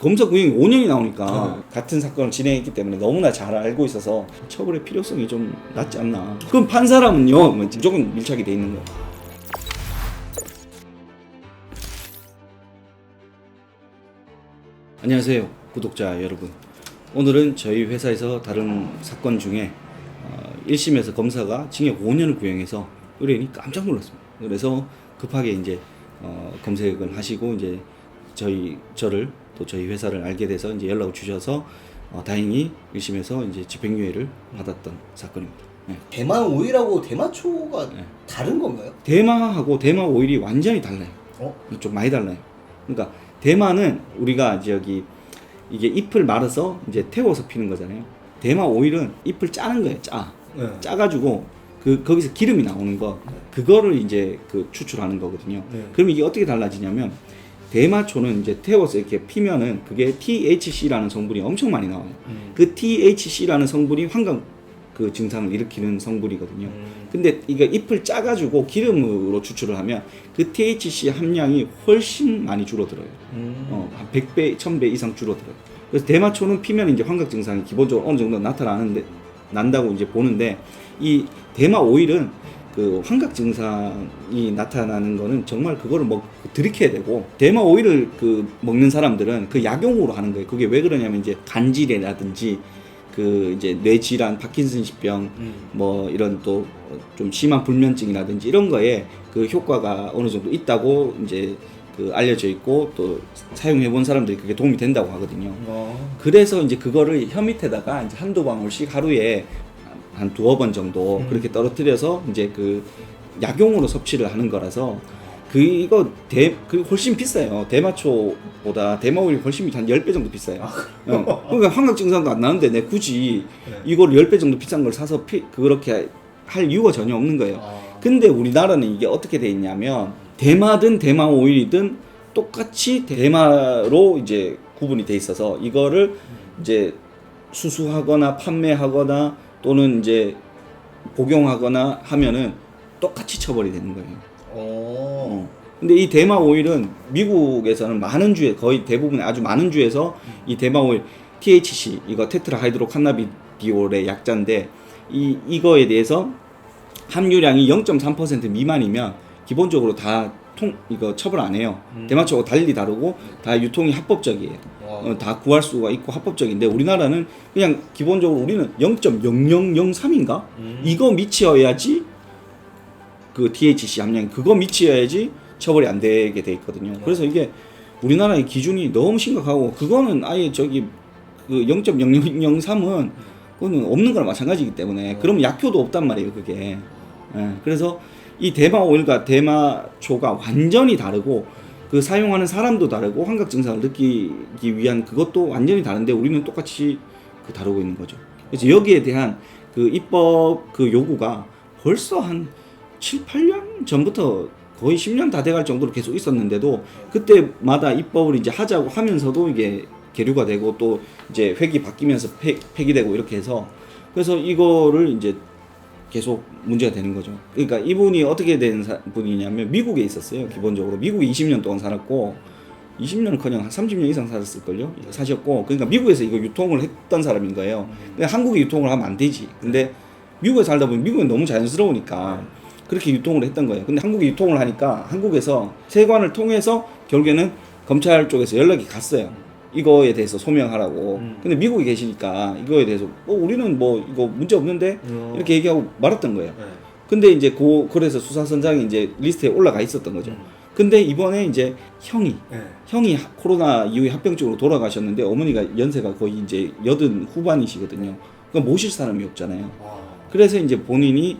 검사 구형이 5년이 나오니까 같은 사건을 진행했기 때문에 너무나 잘 알고 있어서 처벌의 필요성이 좀 낮지 않나. 그럼 판사라면요 뭐 무조건 밀착이 돼 있는 거예요. 안녕하세요 구독자 여러분. 오늘은 저희 회사에서 다른 사건 중에 1심에서 검사가 징역 5년을 구형해서 의뢰인이 깜짝 놀랐습니다. 그래서 급하게 이제 검색을 하시고 이제 저를 또 저희 회사를 알게 돼서 이제 연락을 주셔서 다행히 1심에서 이제 집행유예를 받았던 사건입니다. 네. 대만 오일하고 대마초가 다른 건가요? 대마하고 대마 오일이 완전히 달라요. 좀 많이 달라요. 그러니까 대마는 우리가 저기 이게 잎을 말아서 이제 태워서 피는 거잖아요. 대마 오일은 잎을 짜는 거예요. 짜가지고 거기서 기름이 나오는 거, 그거를 이제 추출하는 거거든요. 그럼 이게 어떻게 달라지냐면 대마초는 이제 태워서 이렇게 피면은 그게 THC라는 성분이 엄청 많이 나와요. 그 THC라는 성분이 환각 증상을 일으키는 성분이거든요. 근데 이거 잎을 짜가지고 기름으로 추출을 하면 그 THC 함량이 훨씬 많이 줄어들어요. 한 100배, 1000배 이상 줄어들어요. 그래서 대마초는 피면 이제 환각 증상이 기본적으로 어느 정도 난다고 이제 보는데, 이 대마 오일은 그 환각 증상이 나타나는 거는 정말 그거를 들이켜야 되고, 대마 오일을 먹는 사람들은 그 약용으로 하는 거예요. 그게 왜 그러냐면 이제 간질이라든지 이제 뇌질환, 파킨슨십병, 뭐 이런 또 좀 심한 불면증이라든지 이런 거에 그 효과가 어느 정도 있다고 이제 알려져 있고, 또 사용해 본 사람들이 그게 도움이 된다고 하거든요. 그래서 이제 그거를 혀 밑에다가 이제 한두 방울씩 하루에 한 두어 번 정도 그렇게 떨어뜨려서 이제 약용으로 섭취를 하는 거라서 이거 훨씬 비싸요. 대마초보다 대마오일이 훨씬 한 10배 정도 비싸요. 그러니까 환각 증상도 안 나는데 내 굳이 이걸 10배 정도 비싼 걸 사서 그렇게 할 이유가 전혀 없는 거예요. 근데 우리나라는 이게 어떻게 돼 있냐면 대마든 대마오일이든 똑같이 대마로 이제 구분이 돼 있어서 이거를 이제 수수하거나 판매하거나 또는 이제 복용하거나 하면은 똑같이 처벌이 되는 거예요. 근데 이 대마 오일은 미국에서는 많은 주에, 거의 대부분의 아주 많은 주에서 이 대마 오일 THC, 이거 테트라하이드로 칸나비디올의 약자인데, 이거에 대해서 함유량이 0.3% 미만이면 기본적으로 이거 처벌 안 해요. 대마초하고 달리 다르고 다 유통이 합법적이에요. 다 구할 수가 있고 합법적인데, 우리나라는 그냥 기본적으로 우리는 0.0003인가? 이거 미치어야지 THC 함량이 그거 미치어야지 처벌이 안 되게 돼 있거든요. 그래서 이게 우리나라의 기준이 너무 심각하고, 그거는 아예 0.0003은 그거는 없는 거랑 마찬가지이기 때문에 그러면 약효도 없단 말이에요, 그게. 그래서 이 대마 오일과 대마초가 완전히 다르고 사용하는 사람도 다르고 환각 증상을 느끼기 위한 그것도 완전히 다른데 우리는 똑같이 다루고 있는 거죠. 그래서 여기에 대한 입법 요구가 벌써 한 7, 8년 전부터 거의 10년 다 돼갈 정도로 계속 있었는데도, 그때마다 입법을 이제 하자고 하면서도 이게 계류가 되고 또 이제 회기 바뀌면서 폐기되고 이렇게 해서, 그래서 이거를 이제 계속 문제가 되는 거죠. 그러니까 이분이 어떻게 된 분이냐면 미국에 있었어요. 기본적으로 미국에 20년 동안 살았고, 20년은커녕 한 30년 이상 사셨고, 그러니까 미국에서 이거 유통을 했던 사람인 거예요. 그러니까 한국에 유통을 하면 안 되지. 근데 미국에 살다 보면 미국은 너무 자연스러우니까 그렇게 유통을 했던 거예요. 근데 한국에 유통을 하니까 한국에서 세관을 통해서 결국에는 검찰 쪽에서 연락이 갔어요. 이거에 대해서 소명하라고. 근데 미국에 계시니까 이거에 대해서 우리는 이거 문제 없는데 이렇게 얘기하고 말았던 거예요. 근데 이제 그래서 수사선장이 이제 리스트에 올라가 있었던 거죠. 근데 이번에 이제 형이 코로나 이후에 합병증으로 돌아가셨는데, 어머니가 연세가 거의 이제 80 후반이시거든요. 그러니까 모실 사람이 없잖아요. 그래서 이제 본인이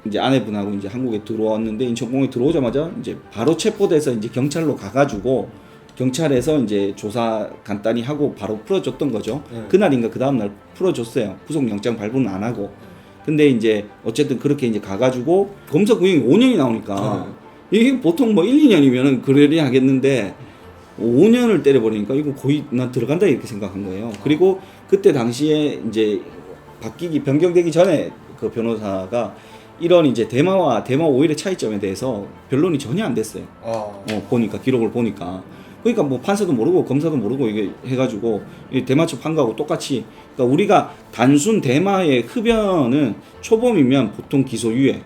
이제 아내분하고 이제 한국에 들어왔는데, 인천공항에 들어오자마자 이제 바로 체포돼서 이제 경찰로 가가지고 경찰에서 이제 조사 간단히 하고 바로 풀어줬던 거죠. 그날인가 그 다음날 풀어줬어요. 구속영장 발부는 안 하고. 근데 이제 어쨌든 그렇게 이제 가가지고 검사 구형이 5년이 나오니까 이게 보통 1, 2년이면은 그러려 하겠는데 5년을 때려버리니까 이거 거의 난 들어간다 이렇게 생각한 거예요. 그리고 그때 당시에 이제 변경되기 전에 그 변호사가 이런 이제 대마와 대마 오일의 차이점에 대해서 변론이 전혀 안 됐어요. 보니까 기록을 보니까. 그러니까 뭐 판사도 모르고 검사도 모르고 이게 해가지고 이 대마초 판 거하고 똑같이 그러니까 우리가 단순 대마의 흡연은 초범이면 보통 기소유예.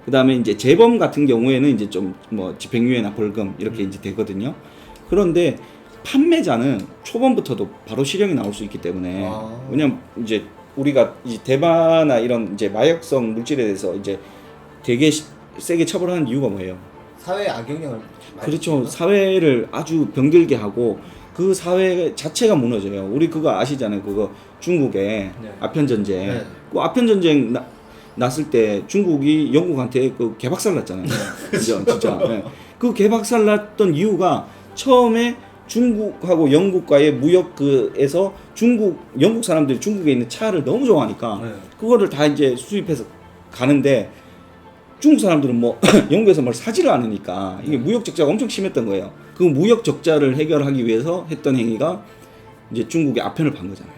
그다음에 이제 재범 같은 경우에는 이제 좀 뭐 집행유예나 벌금 이렇게 이제 되거든요. 그런데 판매자는 초범부터도 바로 실형이 나올 수 있기 때문에 왜냐면 이제 우리가 이 대마나 이런 이제 마약성 물질에 대해서 이제 되게 세게 처벌하는 이유가 뭐예요? 사회에 악영향을 많이 그렇죠. 주나? 사회를 아주 병들게 하고 그 사회 자체가 무너져요. 우리 그거 아시잖아요. 그거 중국의 아편 전쟁. 네. 그 아편 전쟁 났을 때 중국이 영국한테 그 개박살 났잖아요. 진짜. 네. 그 개박살 났던 이유가 처음에 중국하고 영국과의 무역에서 영국 사람들이 중국에 있는 차를 너무 좋아하니까 그거를 다 이제 수입해서 가는데 중국 사람들은 뭐 영국에서 뭘 사지를 않으니까 이게 무역 적자가 엄청 심했던 거예요. 그 무역 적자를 해결하기 위해서 했던 행위가 이제 중국의 아편을 판 거잖아요.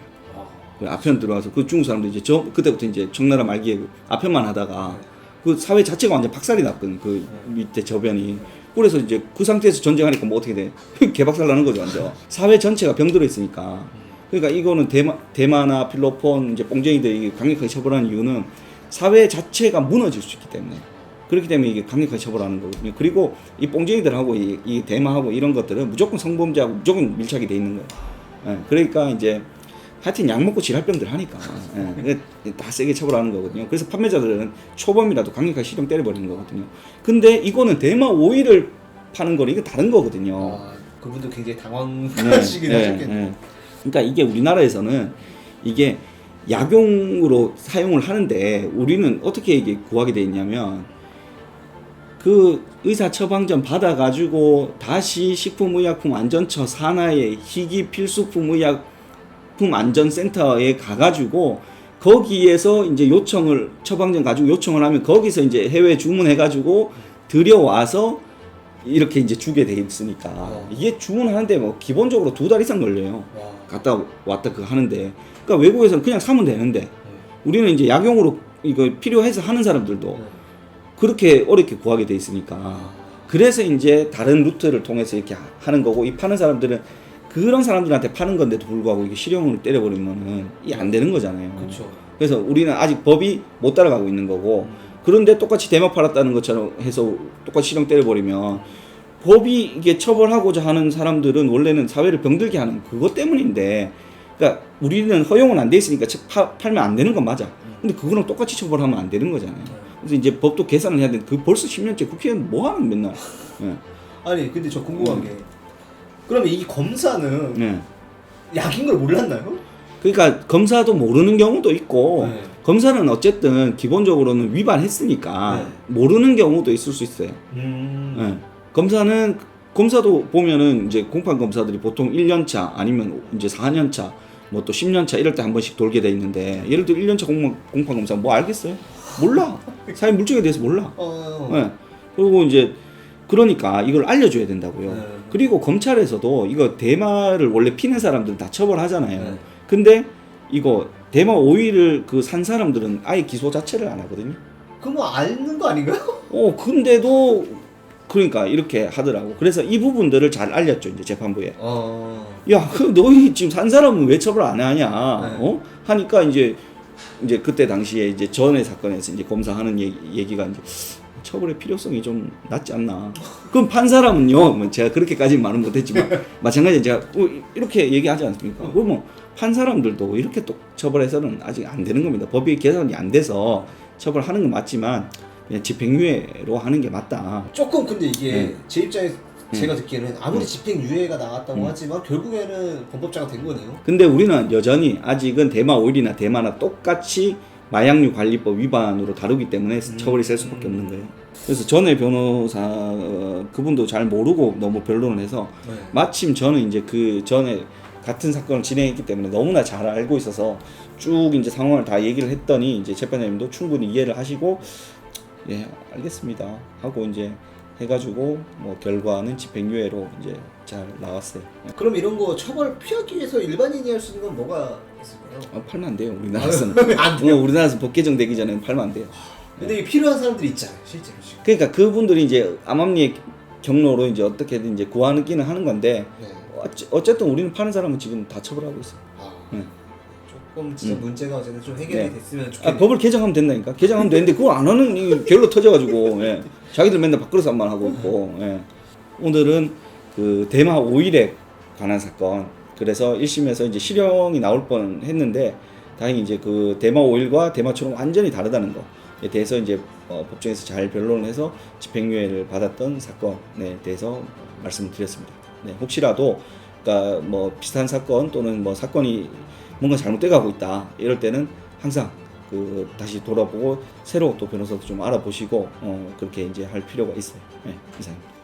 그 아편 들어와서 그 중국 사람들이 이제 그때부터 이제 청나라 말기에 아편만 하다가 그 사회 자체가 완전 박살이 났거든. 그 밑에 저변이. 그래서 이제 그 상태에서 전쟁하니까 뭐 어떻게 돼? 개박살 나는 거죠, 완전. 사회 전체가 병들어 있으니까. 그러니까 이거는 대마나 필로폰, 이제 뽕쟁이들이 강력하게 처벌하는 이유는 사회 자체가 무너질 수 있기 때문에. 그렇기 때문에 이게 강력하게 처벌하는 거거든요. 그리고 이 뽕쟁이들하고 이 대마하고 이런 것들은 무조건 성범죄하고 무조건 밀착이 돼 있는 거예요. 예, 그러니까 이제 하여튼 약 먹고 지랄 병들 하니까 다 세게 처벌하는 거거든요. 그래서 판매자들은 초범이라도 강력하게 실형 때려버리는 거거든요. 근데 이거는 대마 오일을 파는 거는 이거 다른 거거든요. 그분도 굉장히 당황하시긴 하셨겠네요. 그러니까 이게 우리나라에서는 이게 약용으로 사용을 하는데 우리는 어떻게 이게 구하게 돼 있냐면 그 의사 처방전 받아가지고 다시 식품의약품안전처 산하의 희귀 필수품 의약품 안전센터에 가가지고 거기에서 이제 처방전 가지고 요청을 하면 거기서 이제 해외 주문해가지고 들여와서 이렇게 이제 주게 돼 있으니까 이게 주문하는데 뭐 기본적으로 2달 이상 걸려요. 갔다 왔다 그거 하는데 그러니까 외국에서는 그냥 사면 되는데 우리는 이제 약용으로 이거 필요해서 하는 사람들도 그렇게 어렵게 구하게 돼 있으니까 그래서 이제 다른 루트를 통해서 이렇게 하는 거고 이 파는 사람들은 그런 사람들한테 파는 건데도 불구하고 이게 실형을 때려버리면은 이게 안 되는 거잖아요. 그쵸. 그래서 우리는 아직 법이 못 따라가고 있는 거고 그런데 똑같이 대마 팔았다는 것처럼 해서 똑같이 실형 때려버리면 법이 이게 처벌하고자 하는 사람들은 원래는 사회를 병들게 하는 그것 때문인데 그러니까 우리는 허용은 안 돼 있으니까 팔면 안 되는 건 맞아. 근데 그거랑 똑같이 처벌하면 안 되는 거잖아요. 그래서 이제 법도 계산을 해야 되는데 그 벌써 10년째 국회의원 뭐 하는 맨날. 아니 근데 저 궁금한 게 그러면 이 검사는 약인 걸 몰랐나요? 그러니까 검사도 모르는 경우도 있고 검사는 어쨌든 기본적으로는 위반했으니까 모르는 경우도 있을 수 있어요. 검사도 보면은 이제 공판 검사들이 보통 1년차 아니면 이제 4년차 뭐 또 10년차 이럴 때 한 번씩 돌게 돼 있는데 예를 들어 1년차 공판 검사 뭐 알겠어요? 몰라. 사회 물증에 대해서 몰라. 그리고 이제 그러니까 이걸 알려줘야 된다고요. 그리고 검찰에서도 이거 대마를 원래 피는 사람들은 다 처벌하잖아요. 근데 이거 대마 오일을 그 산 사람들은 아예 기소 자체를 안 하거든요. 그럼 뭐 아는 거 아닌가요? 근데도 그러니까 이렇게 하더라고. 그래서 이 부분들을 잘 알렸죠 이제 재판부에. 야, 그 너희 지금 산 사람은 왜 처벌 안 하냐? 하니까 이제 그때 당시에 이제 전의 사건에서 이제 검사하는 얘기가 이제 처벌의 필요성이 좀 낮지 않나. 그럼 판 사람은요, 뭐 제가 그렇게까지는 말은 못했지만 마찬가지로 제가 이렇게 얘기하지 않습니까? 그러면 판 사람들도 이렇게 또 처벌해서는 아직 안 되는 겁니다. 법이 개선이 안 돼서 처벌하는 건 맞지만 그냥 집행유예로 하는 게 맞다. 조금 근데 이게 제 입장에서 제가 듣기에는 아무리 집행유예가 나왔다고 하지만 결국에는 범법자가 된 거네요. 근데 우리는 여전히 아직은 대마 오일이나 대마나 똑같이 마약류 관리법 위반으로 다루기 때문에 처벌이 셀 수밖에 없는 거예요. 그래서 전에 변호사 그분도 잘 모르고 너무 변론을 해서 마침 저는 이제 그 전에 같은 사건을 진행했기 때문에 너무나 잘 알고 있어서 쭉 이제 상황을 다 얘기를 했더니 이제 재판장님도 충분히 이해를 하시고 예 알겠습니다 하고 이제 해가지고 뭐 결과는 집행유예로 이제 잘 나왔어요. 그럼 이런 거 처벌 피하기 위해서 일반인이 할 수 있는 건 뭐가 있을까요? 팔면 안 돼요 우리나라에서는. 안 돼요? 우리나라에서 법 개정되기 전에는 팔면 안 돼요. 근데 이게 필요한 사람들이 있잖아요 실제로 지금. 그러니까 그분들이 이제 암암리에 경로로 이제 어떻게든 이제 구하기는 하는 건데 네. 어쨌든 우리는 파는 사람은 지금 다 처벌하고 있어요. 아, 네. 조금 진짜 문제가 어쨌든 좀 해결이 네. 됐으면 좋겠네요. 법을 개정하면 된다니까. 개정하면 되는데 그걸 안 하는 이 결로 터져가지고 예. 자기들 맨날 밥그릇만 하고 있고. 예. 오늘은 그 대마 오일에 관한 사건. 그래서 1심에서 이제 실형이 나올 뻔했는데 다행히 이제 그 대마 오일과 대마초는 완전히 다르다는 거에 대해서 이제 법정에서 잘 변론을 해서 집행유예를 받았던 사건에 대해서 말씀을 드렸습니다. 네, 혹시라도 그러니까 뭐 비슷한 사건 또는 뭐 사건이 뭔가 잘못돼 가고 있다 이럴 때는 항상 그 다시 돌아보고 새로 또 변호사도 좀 알아보시고 그렇게 이제 할 필요가 있어요. 네, 이상입니다.